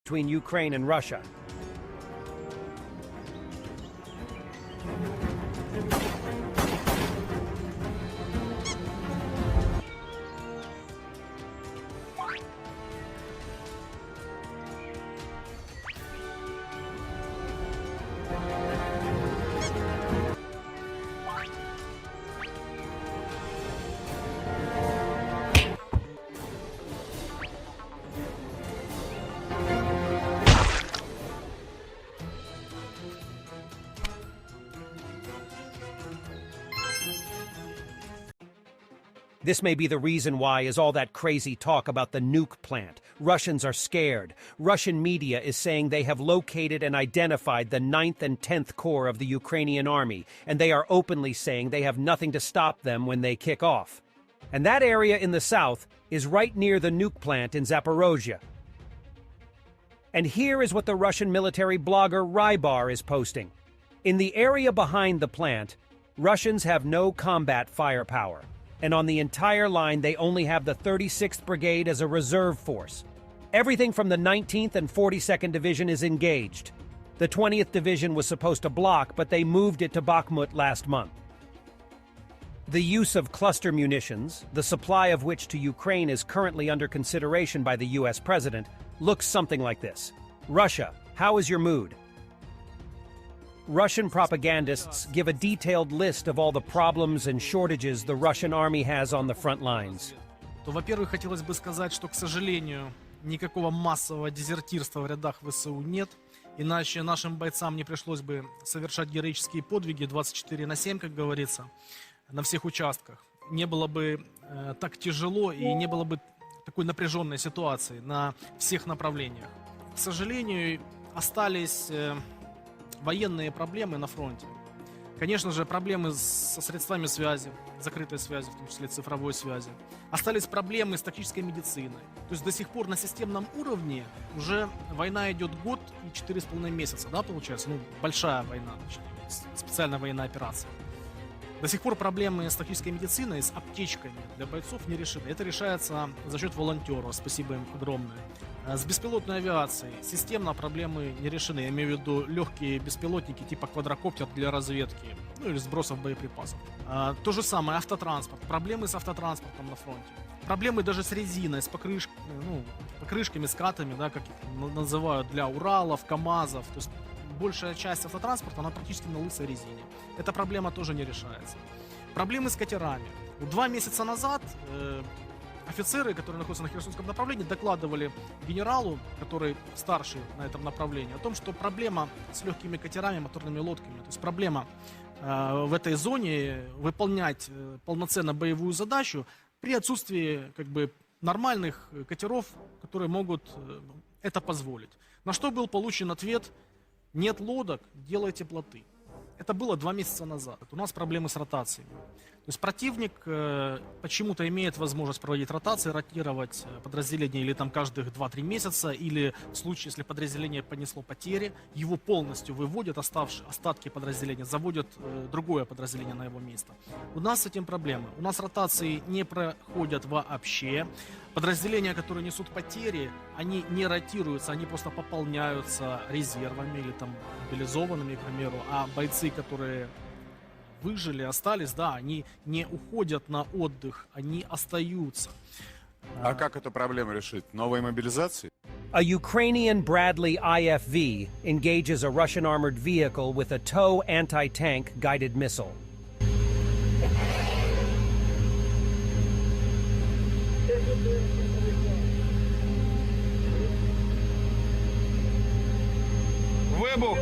between Ukraine and Russia. This may be the reason why is all that crazy talk about the nuke plant. Russians are scared. Russian media is saying they have located and identified the 9th and 10th Corps of the Ukrainian army, and they are openly saying they have nothing to stop them when they kick off. And that area in the south is right near the nuke plant in Zaporozhye. And here is what the Russian military blogger Rybar is posting. In the area behind the plant, Russians have no combat firepower. And on the entire line, they only have the 36th Brigade as a reserve force. Everything from the 19th and 42nd Division is engaged. The 20th Division was supposed to block, but they moved it to Bakhmut last month. The use of cluster munitions, the supply of which to Ukraine is currently under consideration by the US president, looks something like this. Russia, how is your mood? Russian propagandists give a detailed list of all the problems and shortages the Russian army has on the front lines. Во-первых, хотелось бы сказать, что, к сожалению, никакого массового дезертирства в рядах ВСУ нет, иначе нашим бойцам не пришлось бы совершать героические подвиги 24/7, как говорится, на всех участках. Не было бы так тяжело и не было бы такой напряженной ситуации на всех направлениях. К сожалению, остались военные проблемы на фронте. Конечно же, проблемы со средствами связи, закрытой связи, в том числе цифровой связи. Остались проблемы с тактической медициной. То есть до сих пор на системном уровне уже война идет год и 4,5 месяца, да, получается? Ну, большая война, специальная военная операция. До сих пор проблемы с тактической медициной, с аптечками для бойцов не решены. Это решается за счет волонтеров, спасибо им огромное. С беспилотной авиацией системно проблемы не решены. Я имею в виду легкие беспилотники типа квадрокоптер для разведки, ну или сбросов боеприпасов. То же самое автотранспорт. Проблемы с автотранспортом на фронте. Проблемы даже с резиной, с покрышками, скатами, да, как их называют, для Уралов, КАМАЗов. То есть большая часть автотранспорта, она практически на лысой резине. Эта проблема тоже не решается. Проблемы с катерами. 2 месяца назад офицеры, которые находятся на Херсонском направлении, докладывали генералу, который старший на этом направлении, о том, что проблема с легкими катерами, моторными лодками, то есть проблема в этой зоне выполнять полноценно боевую задачу при отсутствии нормальных катеров, которые могут это позволить. На что был получен ответ: нет лодок, делайте плоты. Это было 2 месяца назад. У нас проблемы с ротацией. То есть противник почему-то имеет возможность проводить ротации, ротировать подразделение или там каждых 2-3 месяца, или в случае, если подразделение понесло потери, его полностью выводят, остатки подразделения, заводят другое подразделение на его место. У нас с этим проблемы. У нас ротации не проходят вообще. Подразделения, которые несут потери, они не ротируются, они просто пополняются резервами или там мобилизованными, к примеру, а бойцы, которые выжили, остались, да, они не уходят на отдых, они остаются. А как эту проблему решить? Новой мобилизацией? A Ukrainian Bradley IFV engages a Russian armored vehicle with a TOW anti-tank guided missile. Вибух!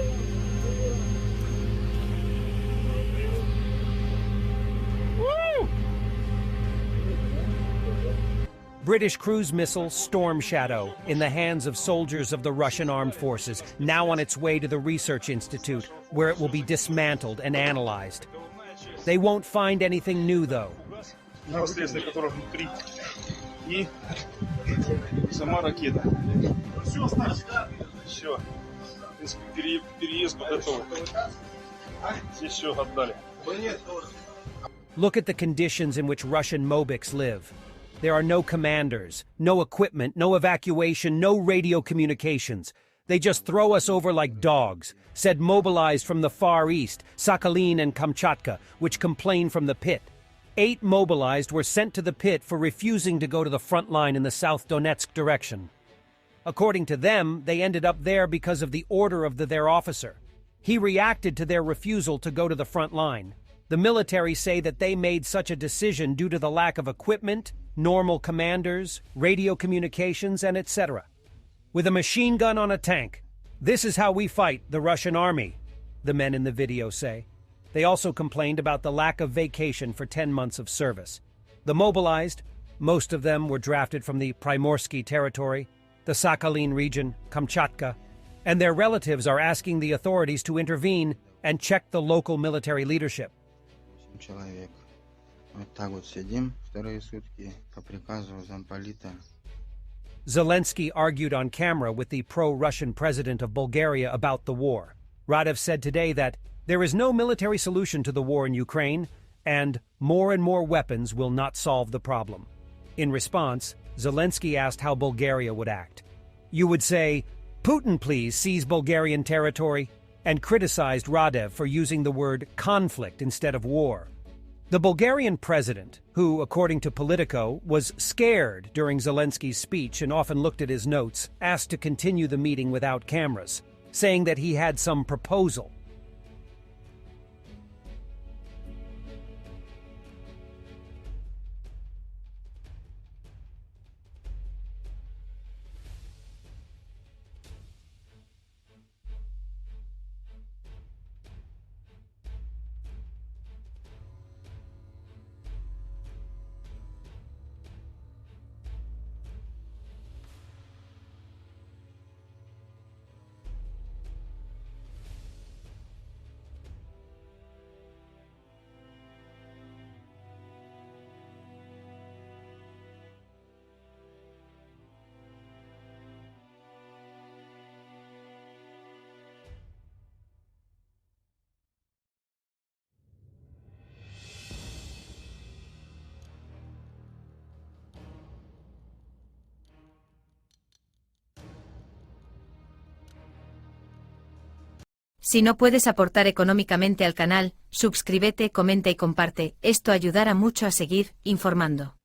British cruise missile Storm Shadow in the hands of soldiers of the Russian armed forces, now on its way to the Research Institute, where it will be dismantled and analyzed. They won't find anything new, though. Последствия которых внутри и сама ракета. Все. В принципе, переездку готовы. Здесь все отдали. Look at the conditions in which Russian Mobics live. There are no commanders, no equipment, no evacuation, no radio communications. They just throw us over like dogs, said mobilized from the Far East, Sakhalin and Kamchatka, which complain from the pit. 8 mobilized were sent to the pit for refusing to go to the front line in the South Donetsk direction. According to them, they ended up there because of the order of their officer. He reacted to their refusal to go to the front line. The military say that they made such a decision due to the lack of equipment, normal commanders, radio communications, and etc. With a machine gun on a tank. This is how we fight the Russian army, the men in the video say. They also complained about the lack of vacation for 10 months of service. The mobilized, most of them were drafted from the Primorsky territory, the Sakhalin region, Kamchatka, and their relatives are asking the authorities to intervene and check the local military leadership. Человек. Вот так вот сидим вторые сутки по приказу замполита. Zelensky argued on camera with the pro-Russian president of Bulgaria about the war. Radev said today that there is no military solution to the war in Ukraine, and more weapons will not solve the problem. In response, Zelensky asked how Bulgaria would act. You would say, Putin please seize Bulgarian territory, and criticized Radev for using the word conflict instead of war. The Bulgarian president, who, according to Politico, was scared during Zelensky's speech and often looked at his notes, asked to continue the meeting without cameras, saying that he had some proposal. Si no puedes aportar económicamente al canal, suscríbete, comenta y comparte, esto ayudará mucho a seguir informando.